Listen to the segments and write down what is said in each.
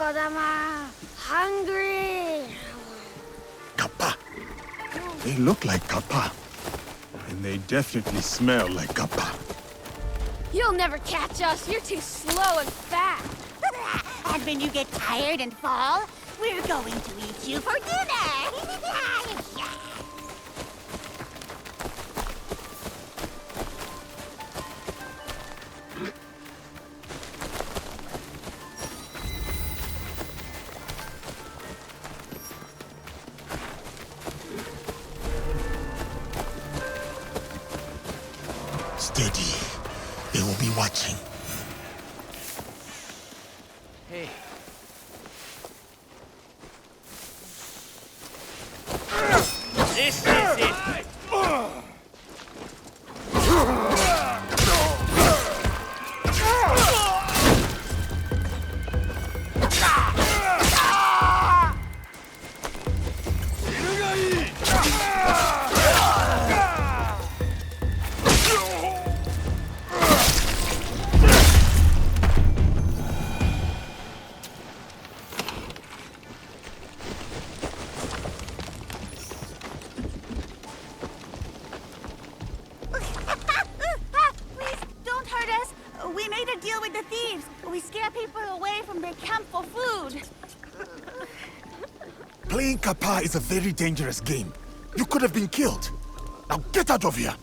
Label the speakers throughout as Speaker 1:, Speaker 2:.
Speaker 1: Kokodama, hungry.
Speaker 2: Kappa. They look like kappa. And they definitely smell like kappa.
Speaker 1: You'll never catch us. You're too slow and fast.
Speaker 3: And when you get tired and fall, we're going to eat you for dinner.
Speaker 2: Steady. They will be watching.
Speaker 4: Hey. This is it.
Speaker 3: We made a deal with the thieves. We scare people away from their camp for food.
Speaker 2: Playing kappa is a very dangerous game. You could have been killed. Now get out of here.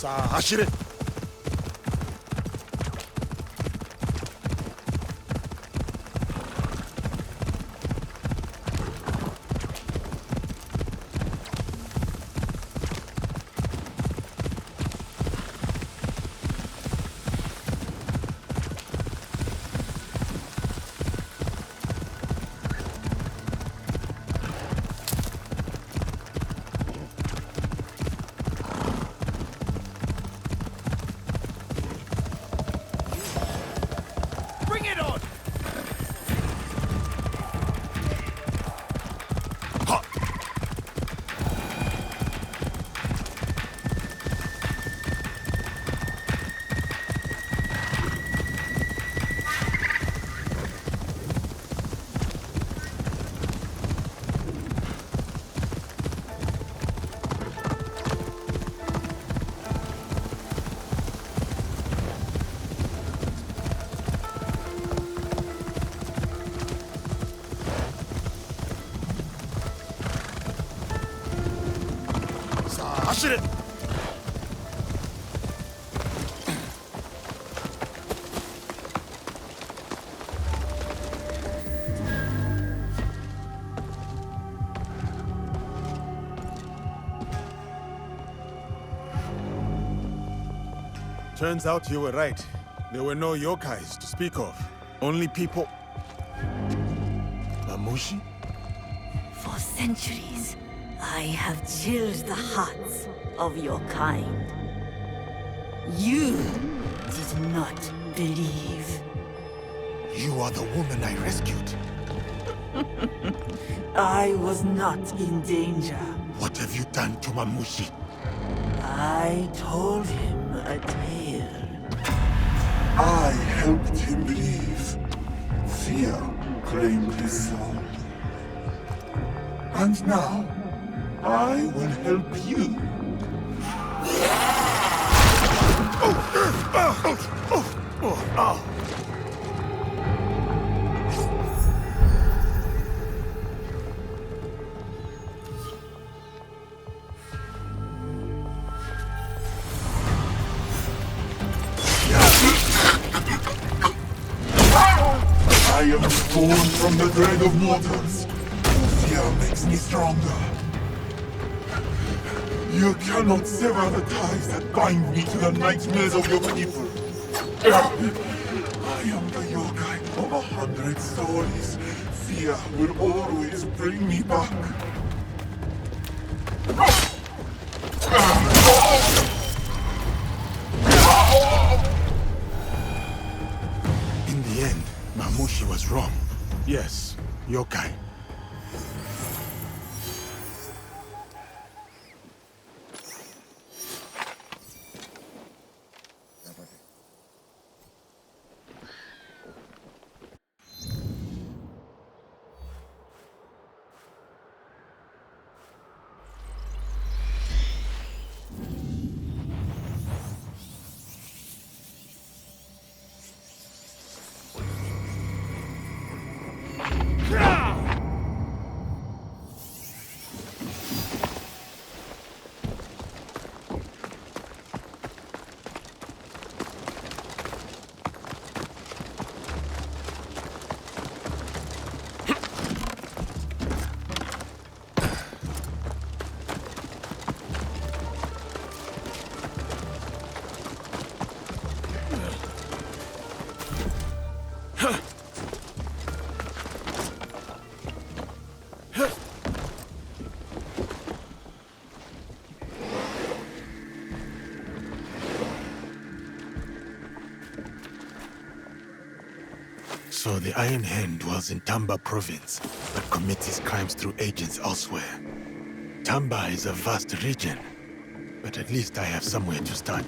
Speaker 2: Sa a走れ。走れ。Turns out you were right. There were no yokais to speak of. Only people... Mamushi?
Speaker 5: For centuries, I have chilled the hearts of your kind. You did not believe.
Speaker 2: You are the woman I rescued.
Speaker 5: I was not in danger.
Speaker 2: What have you done to Mamushi?
Speaker 5: I told him a tale.
Speaker 6: I helped him believe. Fear claimed his soul. And now, I will help you. I am born from the dread of mortals. Fear makes me stronger. You cannot sever the ties that bind me to the nightmares of your people. I am the yokai of 100 stories. Fear will always bring me back.
Speaker 2: In the end, Mamushi was wrong. Yes, yokai. So the Iron Hand dwells in Tamba province, but commits his crimes through agents elsewhere. Tamba is a vast region, but at least I have somewhere to start.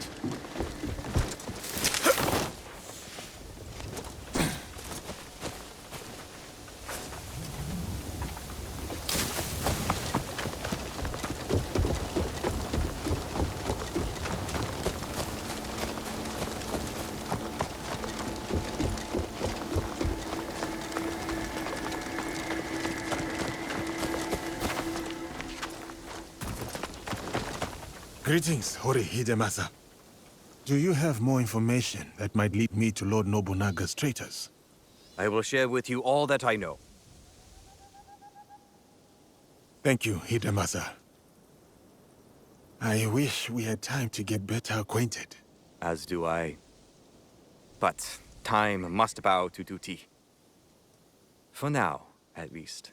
Speaker 2: Greetings, Hori Hidemasa. Do you have more information that might lead me to Lord Nobunaga's traitors?
Speaker 4: I will share with you all that I know.
Speaker 2: Thank you, Hidemasa. I wish we had time to get better acquainted.
Speaker 4: As do I. But time must bow to duty. For now, at least.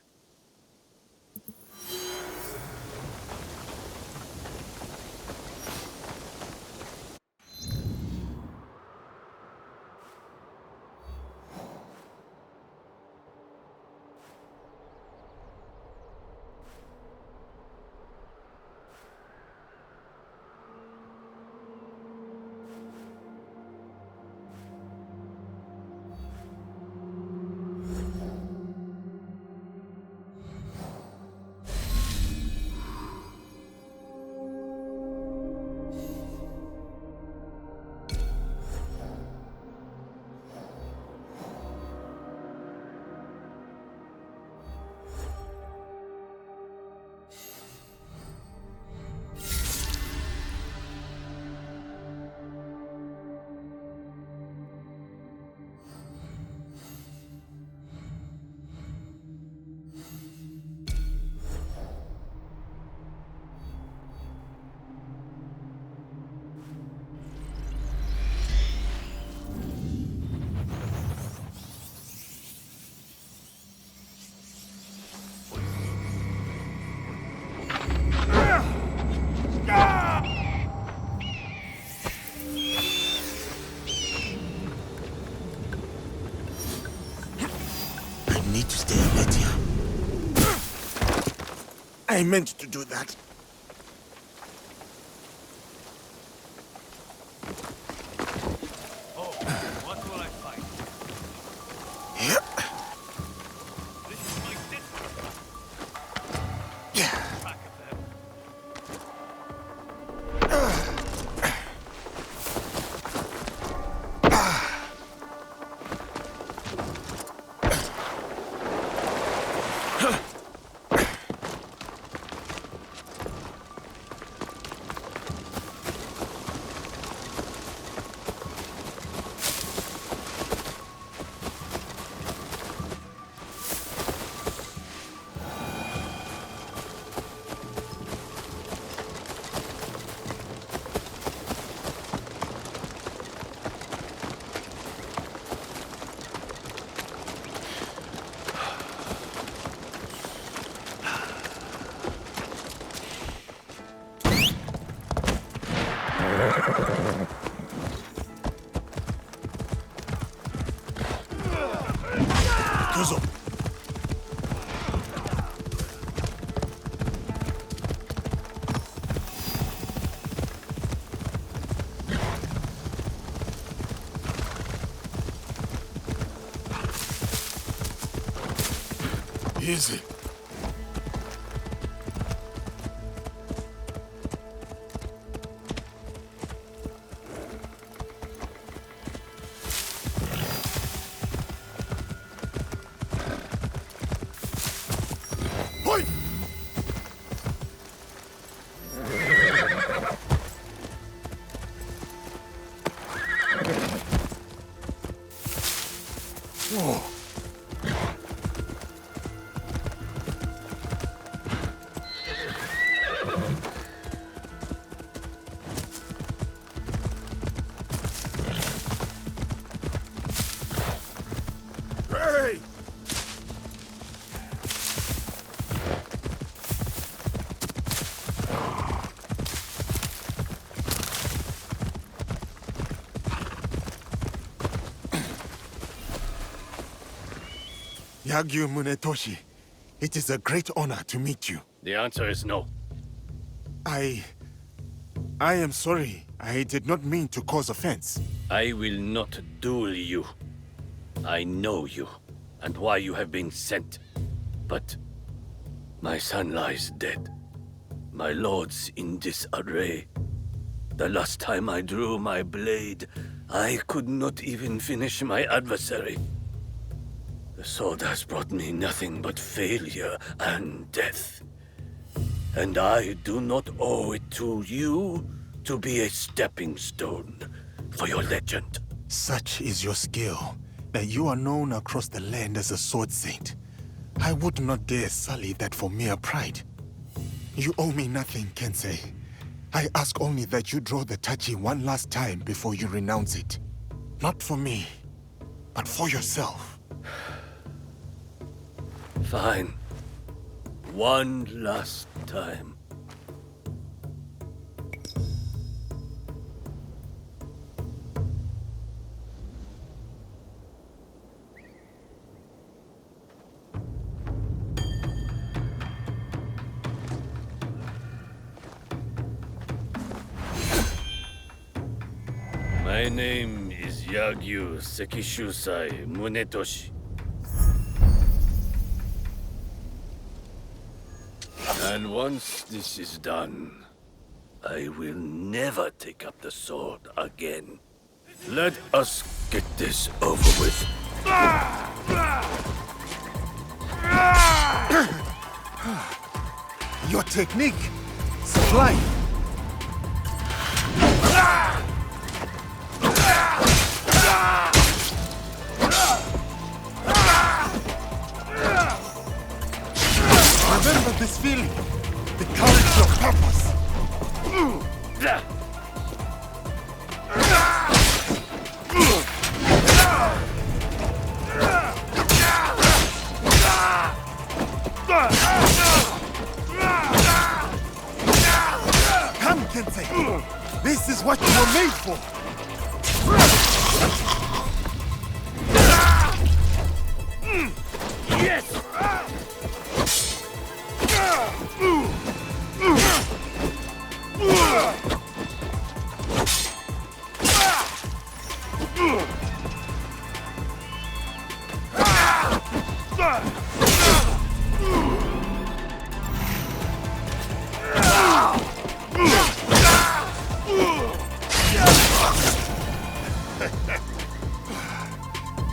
Speaker 2: I meant to do that.
Speaker 7: Oh, what will I find?
Speaker 2: Yep.
Speaker 7: This is my destiny.
Speaker 2: Yeah.
Speaker 7: Track of them.
Speaker 2: Kuzo. Easy. Hoi! Whoa. Hey! Yagyu Munetoshi, it is a great honor to meet you.
Speaker 7: The answer is no.
Speaker 2: I am sorry. I did not mean to cause offense.
Speaker 7: I will not duel you. I know you, and why you have been sent. But my son lies dead. My lord's in disarray. The last time I drew my blade, I could not even finish my adversary. The sword has brought me nothing but failure and death. And I do not owe it to you to be a stepping stone for your legend.
Speaker 2: Such is your skill, that you are known across the land as a sword saint. I would not dare sully that for mere pride. You owe me nothing, Kensei. I ask only that you draw the tachi one last time before you renounce it. Not for me, but for yourself.
Speaker 7: Fine. One last time. My name is Yagyu Sekishusai Munetoshi. And once this is done, I will never take up the sword again. Let us get this over with.
Speaker 2: Your technique, sublime. Remember this feeling, the courage of purpose. Come, Kensei. This is what you were made for.
Speaker 7: Yes!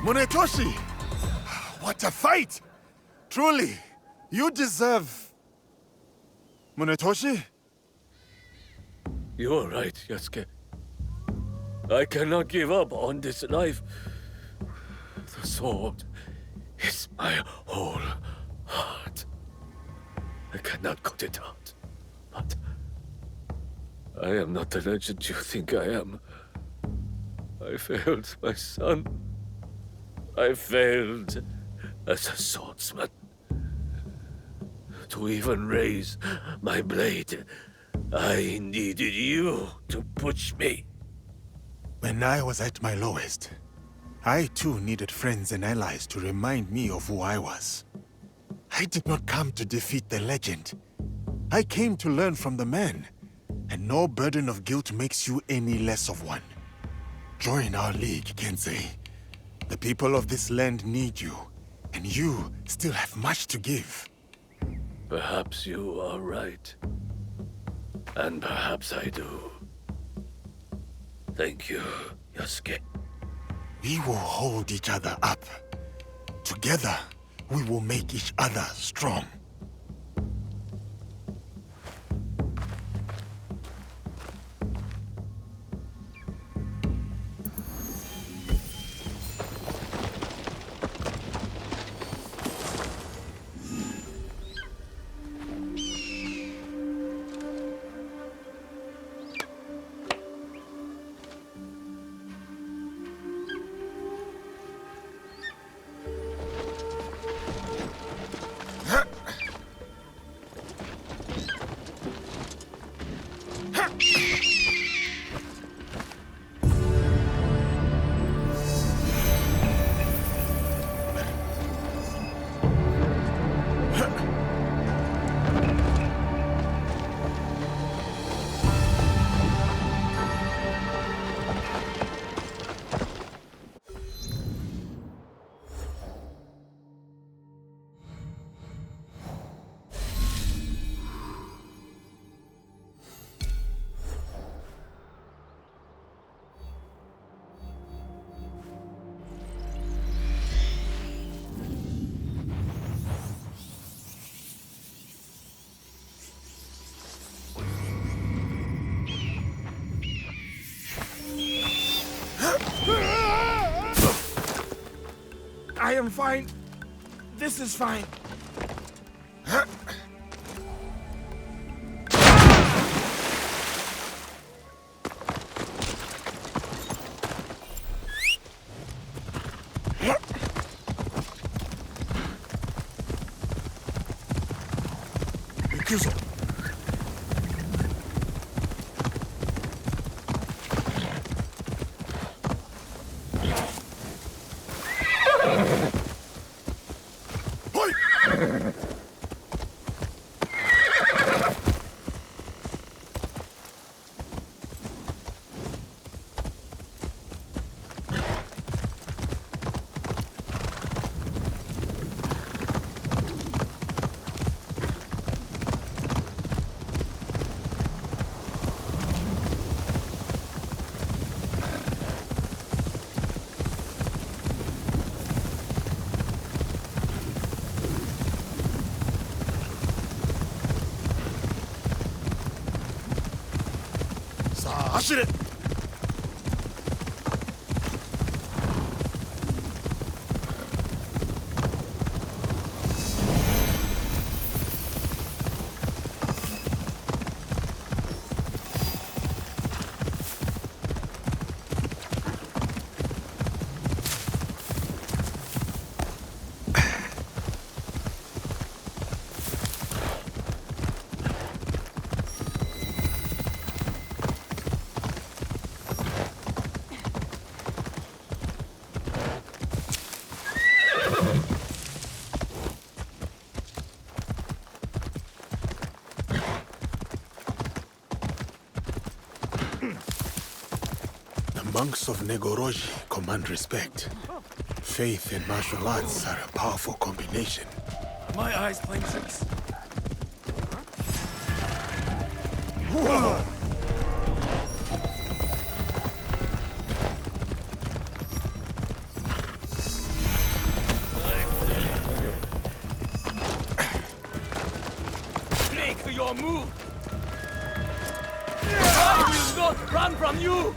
Speaker 2: Munetoshi! What a fight! Truly, you deserve... Munetoshi?
Speaker 7: You are right, Yasuke. I cannot give up on this life. The sword is my whole heart. I cannot cut it out. But I am not the legend you think I am. I failed my son. I failed as a swordsman. To even raise my blade, I needed you to push me.
Speaker 2: When I was at my lowest, I too needed friends and allies to remind me of who I was. I did not come to defeat the legend. I came to learn from the man, and no burden of guilt makes you any less of one. Join our league, Kensei. The people of this land need you, and you still have much to give.
Speaker 7: Perhaps you are right. And perhaps I do. Thank you, Yasuke.
Speaker 2: We will hold each other up. Together, we will make each other strong.
Speaker 8: I am fine. This is fine.
Speaker 2: Kyuzo. Ashire! monks of Negoroji command respect. Faith and martial arts are a powerful combination.
Speaker 8: My eyes playing tricks. Make your move. I will not run from you.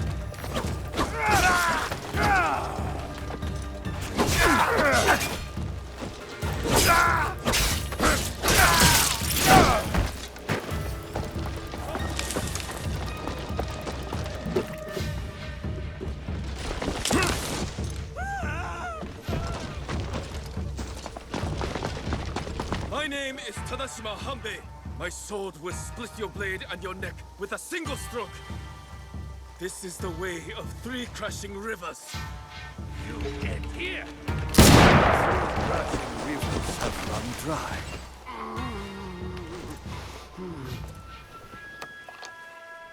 Speaker 8: My name is Tadashima Hanbei. My sword will split your blade and your neck with a single stroke. This is the way of 3 crashing rivers. You get here. 3 crashing rivers have run dry.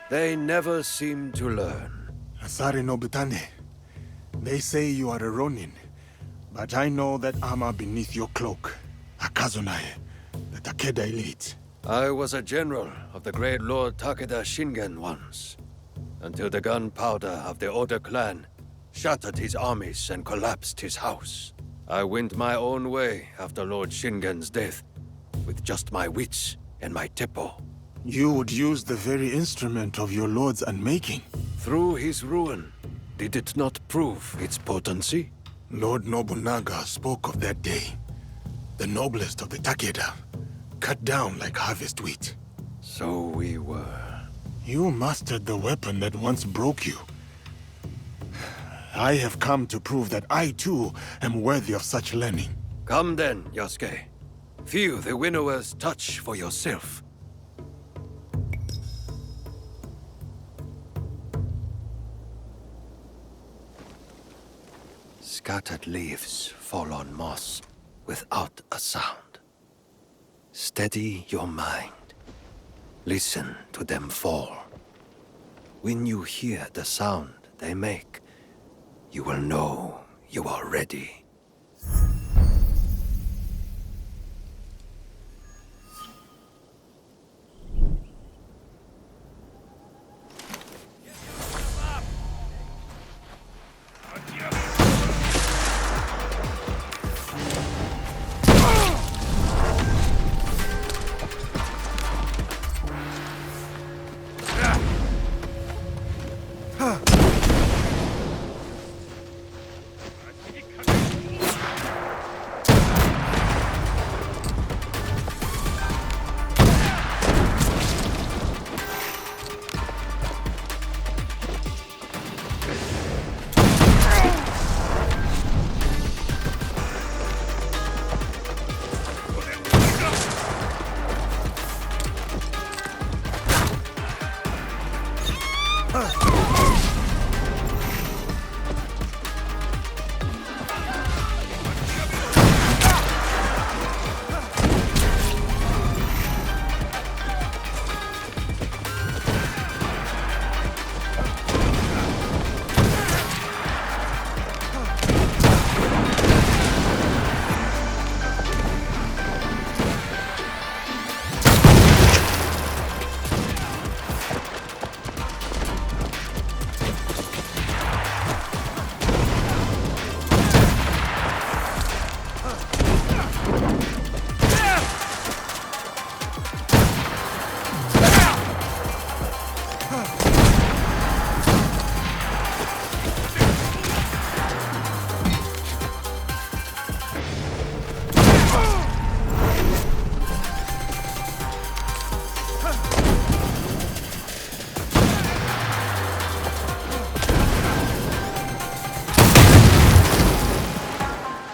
Speaker 7: They never seem to learn.
Speaker 2: Asari Nobutane, they say you are a Ronin, but I know that armor beneath your cloak. Akazunae, the Takeda elite.
Speaker 7: I was a general of the great Lord Takeda Shingen once, until the gunpowder of the Oda clan shattered his armies and collapsed his house. I went my own way after Lord Shingen's death, with just my wits and my teppo.
Speaker 2: You would use the very instrument of your lord's unmaking.
Speaker 7: Through his ruin, did it not prove its potency?
Speaker 2: Lord Nobunaga spoke of that day. The noblest of the Takeda, cut down like harvest wheat.
Speaker 7: So we were.
Speaker 2: You mastered the weapon that once broke you. I have come to prove that I too am worthy of such learning.
Speaker 7: Come then, Yasuke. Feel the winnower's touch for yourself. Scattered leaves fall on moss without a sound. Steady your mind. Listen to them fall. When you hear the sound they make, you will know you are ready.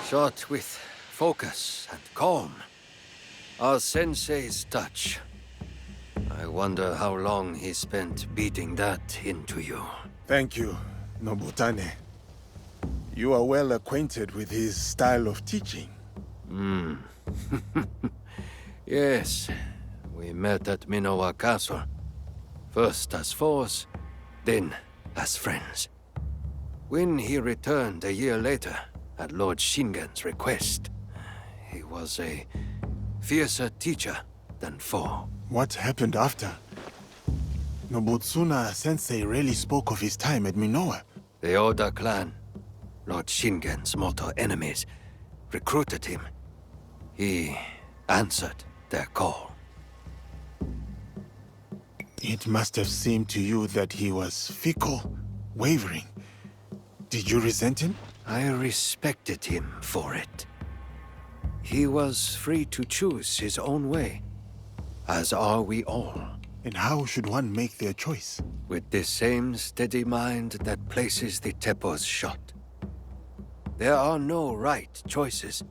Speaker 7: Shot with focus and calm. Our sensei's touch. I wonder how long he spent beating that into you.
Speaker 2: Thank you, Nobutane. You are well acquainted with his style of teaching.
Speaker 7: Yes, we met at Minowa Castle. First as foes, then as friends.
Speaker 9: When he returned a year later, at Lord Shingen's request, he was a fiercer teacher than foe.
Speaker 2: What happened after? Nobutsuna-sensei rarely spoke of his time at Minoa.
Speaker 9: The Oda clan, Lord Shingen's mortal enemies, recruited him. He answered their call.
Speaker 2: It must have seemed to you that he was fickle, wavering. Did you resent him?
Speaker 9: I respected him for it. He was free to choose his own way, as are we all.
Speaker 2: And how should one make their choice?
Speaker 9: With the same steady mind that places the Teppo's shot. There are no right choices,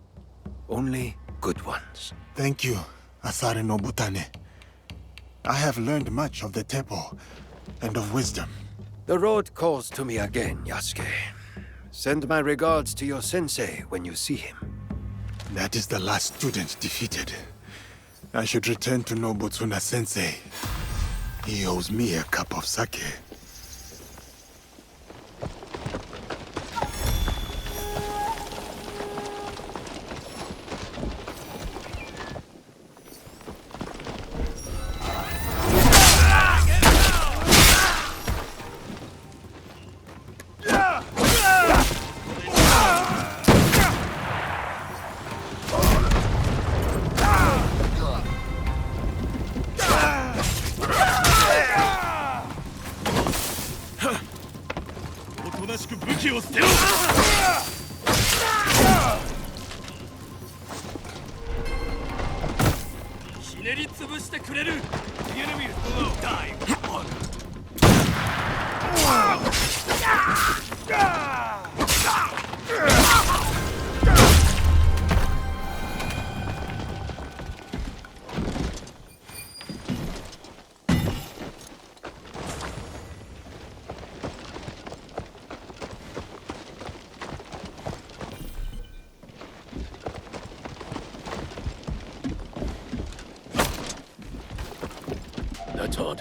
Speaker 9: only good ones.
Speaker 2: Thank you, Asare Nobutane. I have learned much of the Teppo and of wisdom.
Speaker 9: The road calls to me again, Yasuke. Send my regards to your sensei when you see him.
Speaker 2: That is the last student defeated. I should return to Nobutsuna-sensei. He owes me a cup of sake.
Speaker 7: That's odd.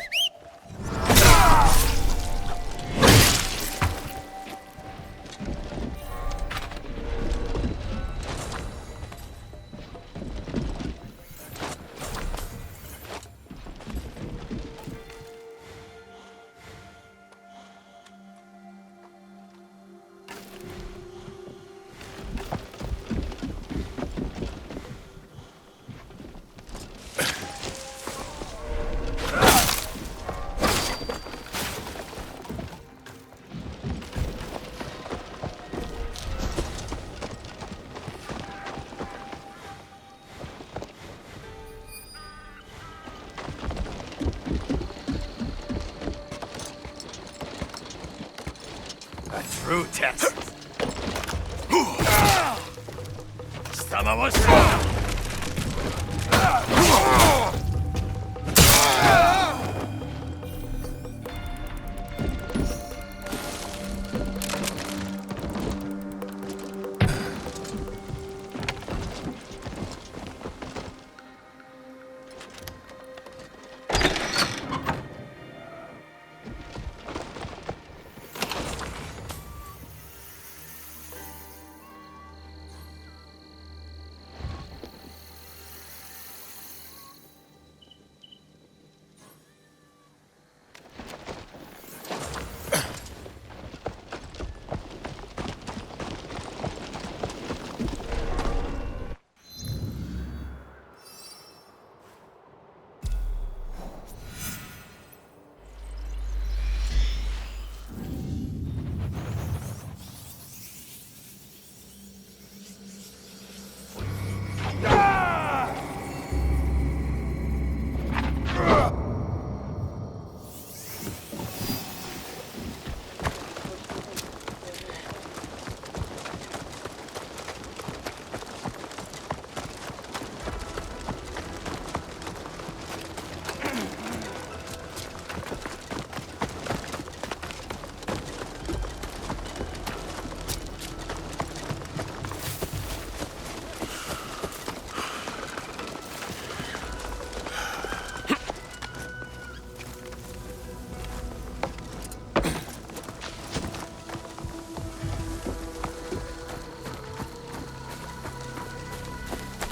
Speaker 4: True test.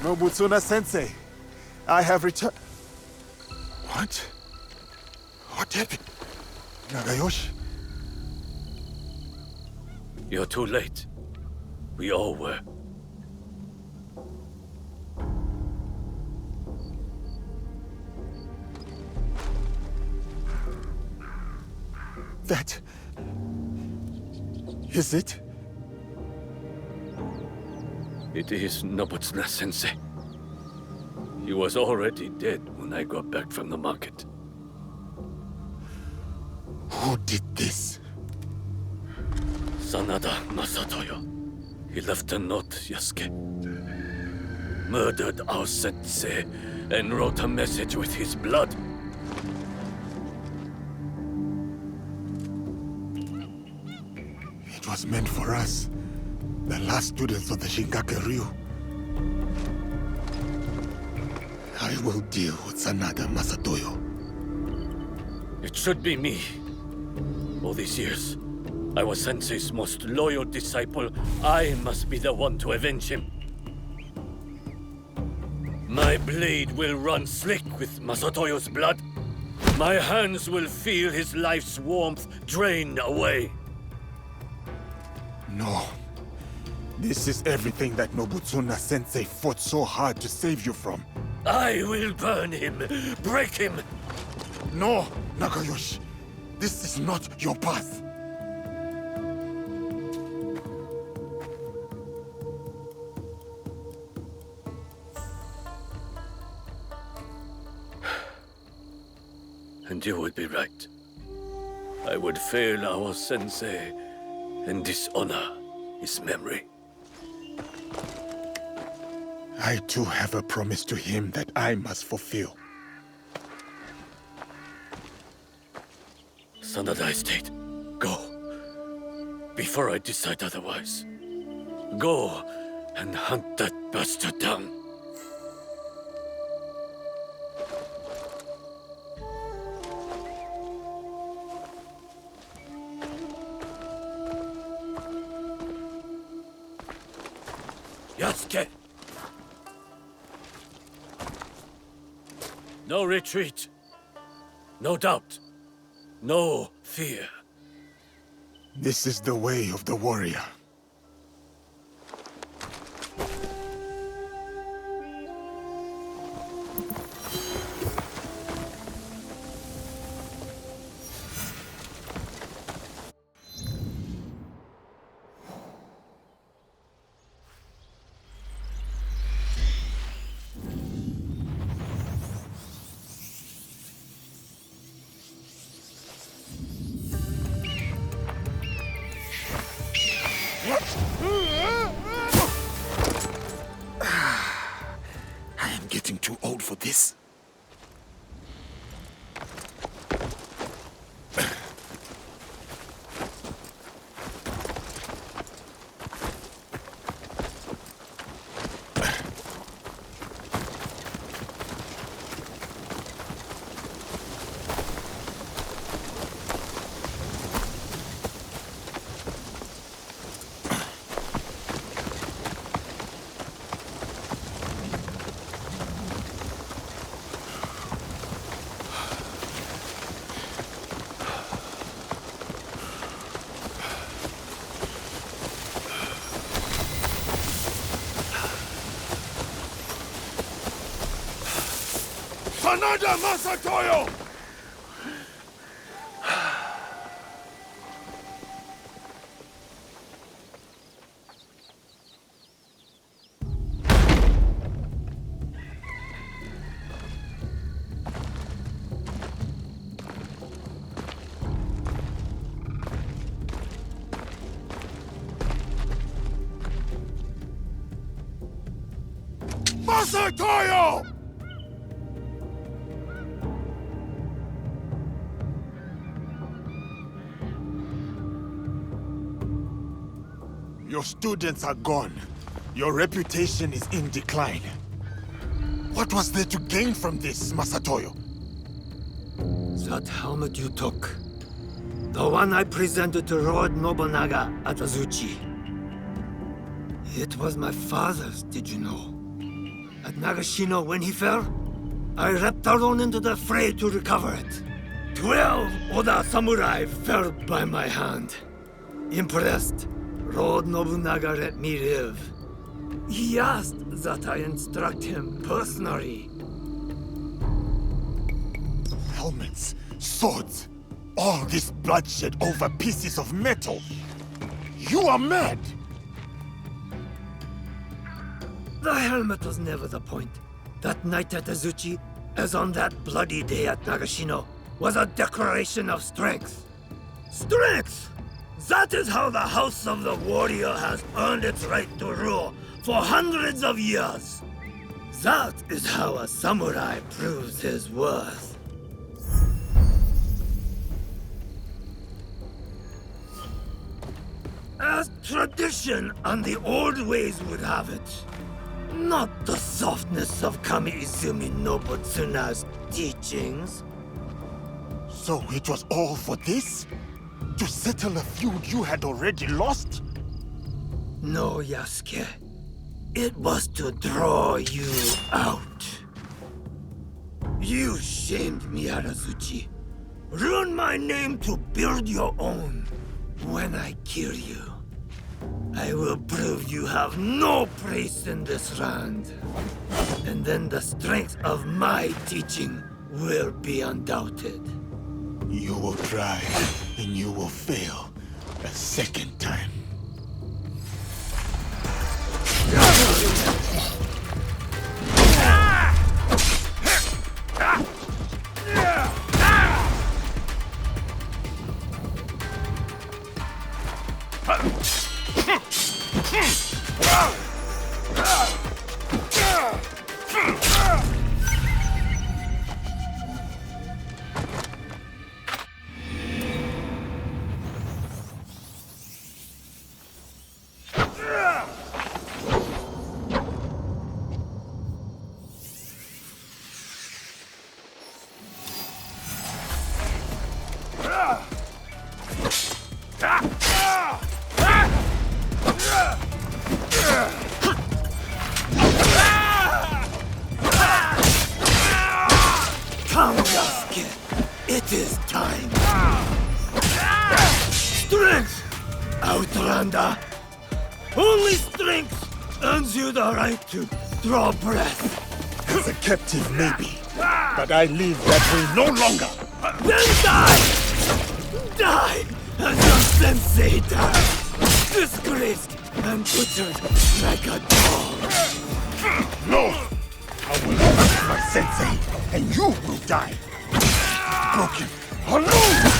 Speaker 2: Nobutsuna-sensei, I have returned... What? What happened? Nagayoshi?
Speaker 7: You're too late. We all were.
Speaker 2: That... is it?
Speaker 7: It is Nobutsuna-sensei. He was already dead when I got back from the market.
Speaker 2: Who did this?
Speaker 7: Sanada Masatoyo. He left a note, Yasuke. Murdered our sensei and wrote a message with his blood.
Speaker 2: It was meant for us, the last students of the Shinkake-ryu. I will deal with Sanada Masatoyo.
Speaker 7: It should be me. All these years, I was Sensei's most loyal disciple. I must be the one to avenge him. My blade will run slick with Masatoyo's blood. My hands will feel his life's warmth drain away.
Speaker 2: No. This is everything that Nobutsuna-sensei fought so hard to save you from.
Speaker 7: I will burn him, break him.
Speaker 2: No, Nagayoshi. This is not your path.
Speaker 7: And you would be right. I would fail our sensei and dishonor his memory.
Speaker 2: I too have a promise to him that I must fulfill.
Speaker 7: Sanada Estate, go. Before I decide otherwise. Go and hunt that bastard down. Yasuke! No retreat. No doubt. No fear.
Speaker 2: This is the way of the warrior. I am getting too old for this. Sanada Masatoyo! Masatoyo! Your students are gone. Your reputation is in decline. What was there to gain from this, Masatoyo?
Speaker 5: That helmet you took. The one I presented to Lord Nobunaga at Azuchi. It was my father's, did you know? At Nagashino when he fell, I leapt alone into the fray to recover it. 12 Oda samurai fell by my hand. Impressed, Lord Nobunaga let me live. He asked that I instruct him personally.
Speaker 2: Helmets, swords, all this bloodshed over pieces of metal. You are mad!
Speaker 5: The helmet was never the point. That night at Azuchi, as on that bloody day at Nagashino, was a declaration of strength. Strength! That is how the House of the Warrior has earned its right to rule for hundreds of years. That is how a samurai proves his worth. As tradition and the old ways would have it. Not the softness of Kami-Izumi Nobutsuna's teachings.
Speaker 2: So it was all for this? To settle a feud you had already lost?
Speaker 5: No, Yasuke. It was to draw you out. You shamed me at Azuchi. Ruined my name to build your own. When I kill you, I will prove you have no place in this land. And then the strength of my teaching will be undoubted.
Speaker 2: You will try, and you will fail a second time.
Speaker 5: Come, Yasuke. It is time. Strength! Outlander! Only strength earns you the right to draw breath.
Speaker 2: As a captive, maybe. But I live that way no longer.
Speaker 5: Then die! Die as your sensei died! Disgraced and butchered like a dog.
Speaker 2: No! I will fight my sensei, and you will die. Broken, alone!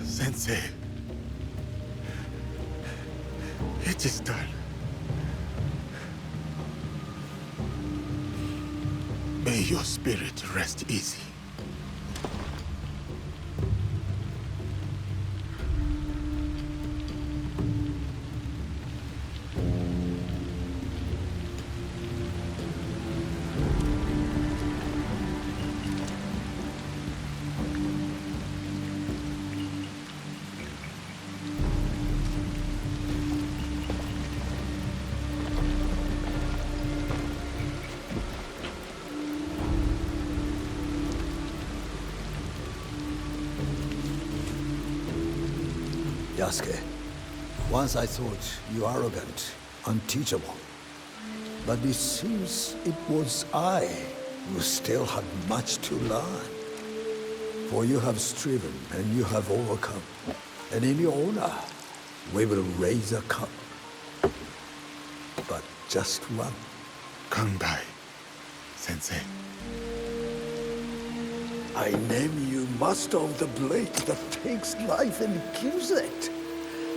Speaker 2: Sensei, it is done. May your spirit rest easy.
Speaker 10: Yasuke, once I thought you arrogant, unteachable. But it seems it was I who still had much to learn. For you have striven and you have overcome. And in your honor, we will raise a cup. But just one.
Speaker 2: Kanbai, Sensei.
Speaker 10: I name you Master of the Blade that takes life and gives it.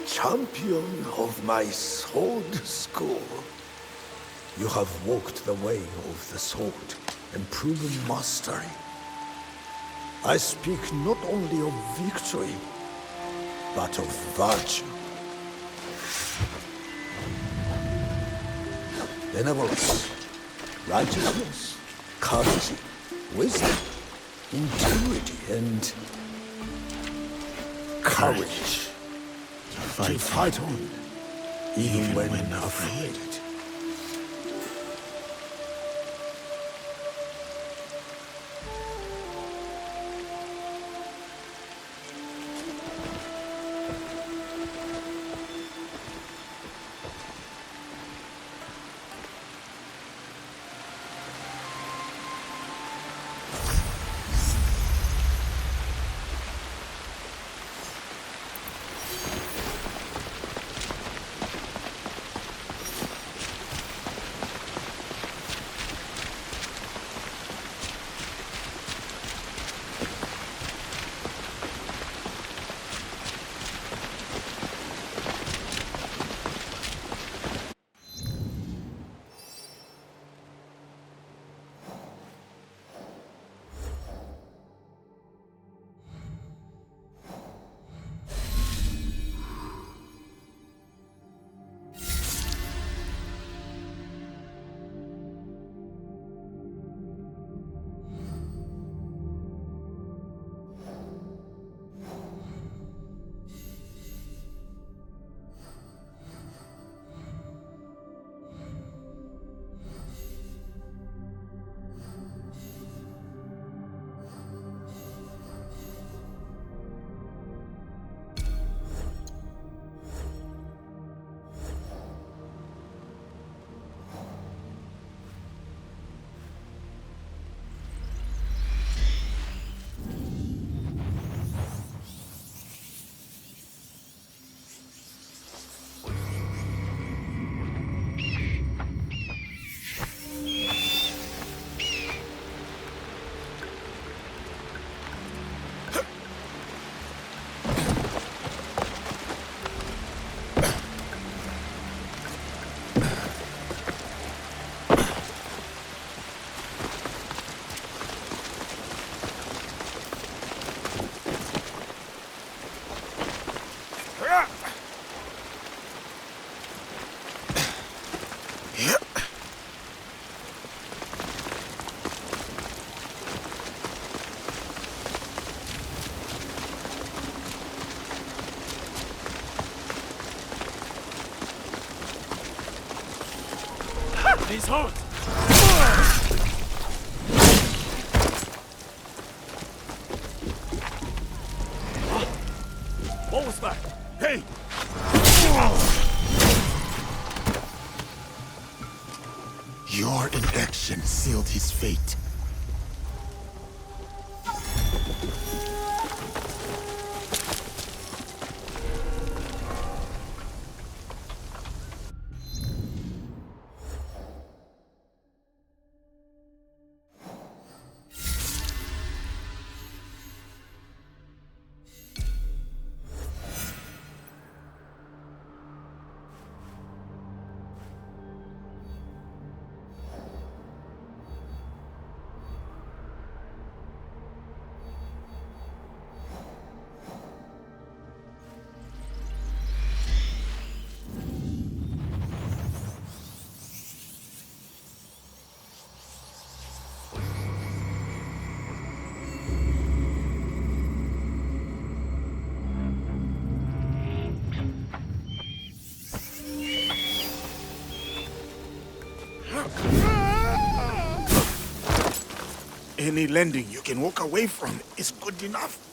Speaker 10: Champion of my sword school. You have walked the way of the sword and proven mastery. I speak not only of victory, but of virtue. Benevolence, righteousness, courtesy, wisdom, integrity, and courage. To fight on, even when afraid.
Speaker 8: These holes! What was that? Hey!
Speaker 2: Your inaction sealed his fate. Any landing you can walk away from is good enough.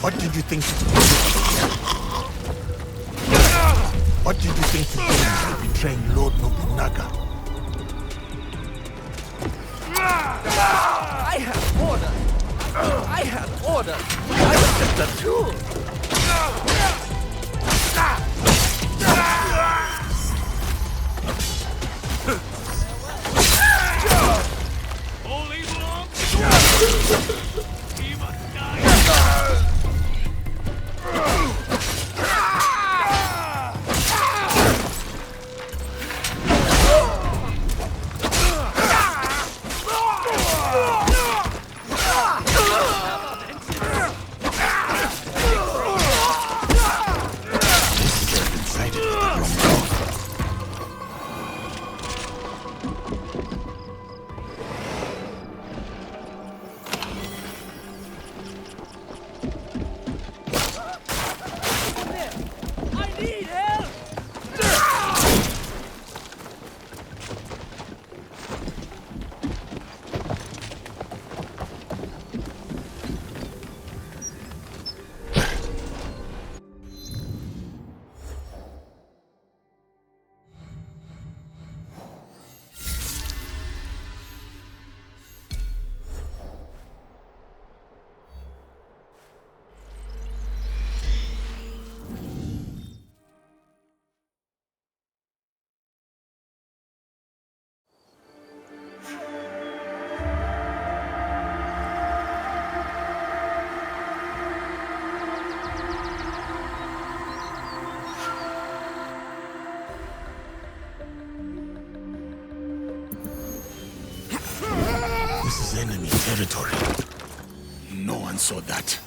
Speaker 2: What did you think? What did you think you did by betraying Lord Nobunaga?
Speaker 9: I have orders! I have orders! I was just a tool!
Speaker 8: All evil arms! He must die!
Speaker 2: This is enemy territory. No one saw that.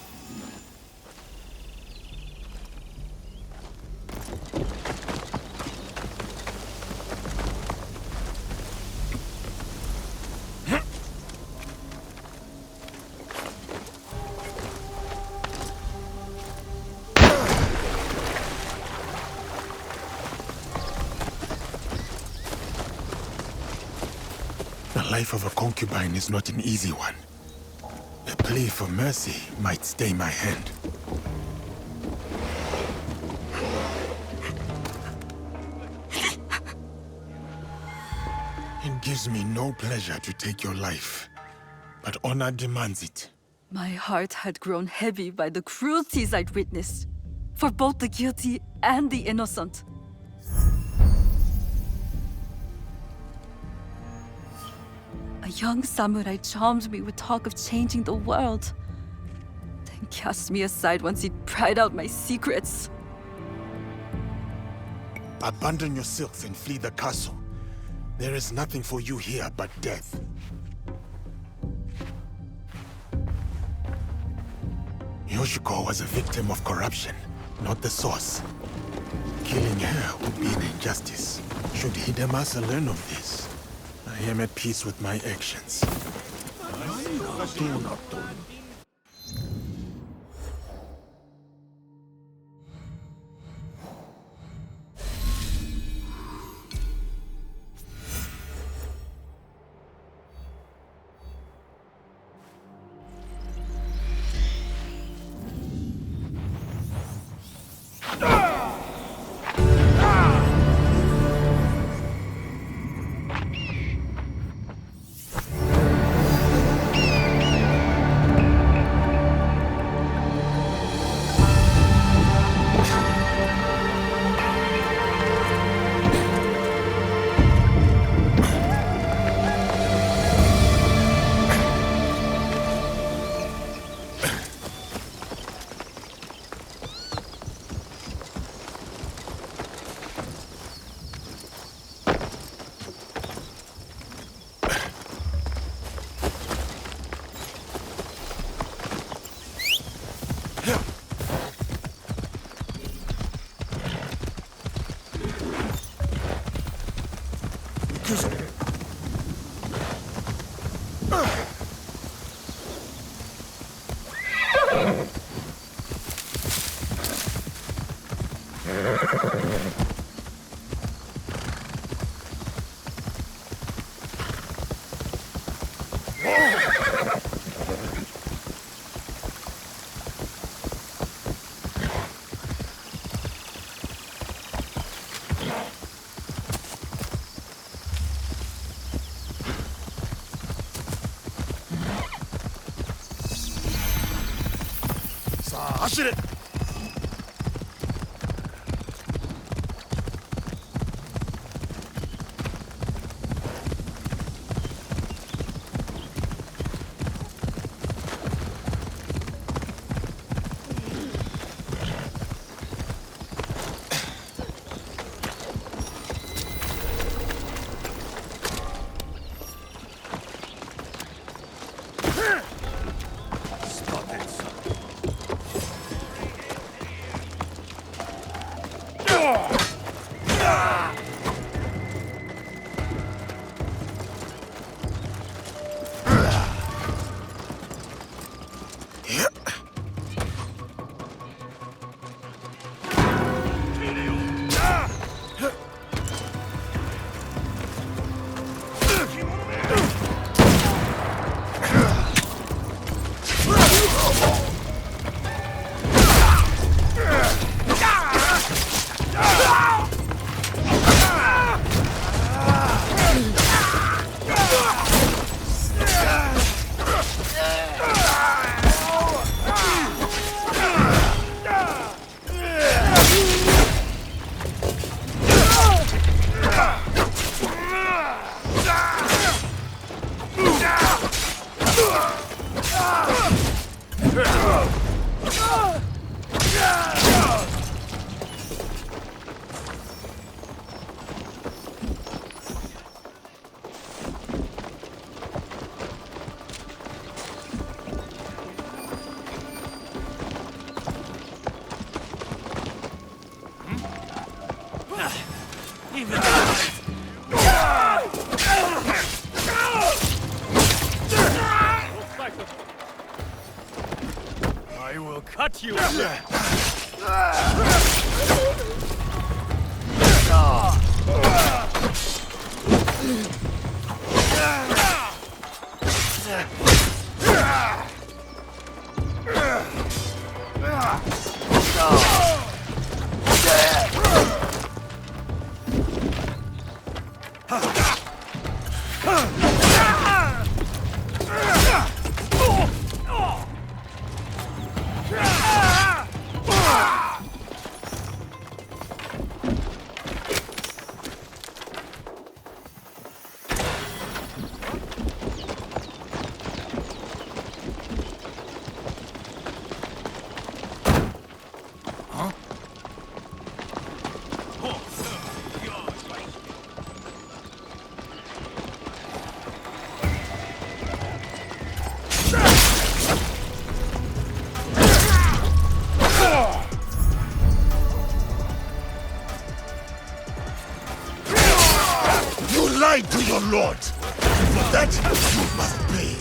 Speaker 2: The life of a concubine is not an easy one. A plea for mercy might stay my hand. It gives me no pleasure to take your life, but honor demands it.
Speaker 11: My heart had grown heavy by the cruelties I'd witnessed, for both the guilty and the innocent. A young samurai charmed me with talk of changing the world, then cast me aside once he'd pried out my secrets.
Speaker 2: Abandon your silks and flee the castle. There is nothing for you here but death. Yoshiko was a victim of corruption, not the source. Killing her would be an injustice. Should Hidemasa learn of this, I am at peace with my actions. 走れ
Speaker 8: I will cut you!
Speaker 2: You lied to your lord! For that, you must pay!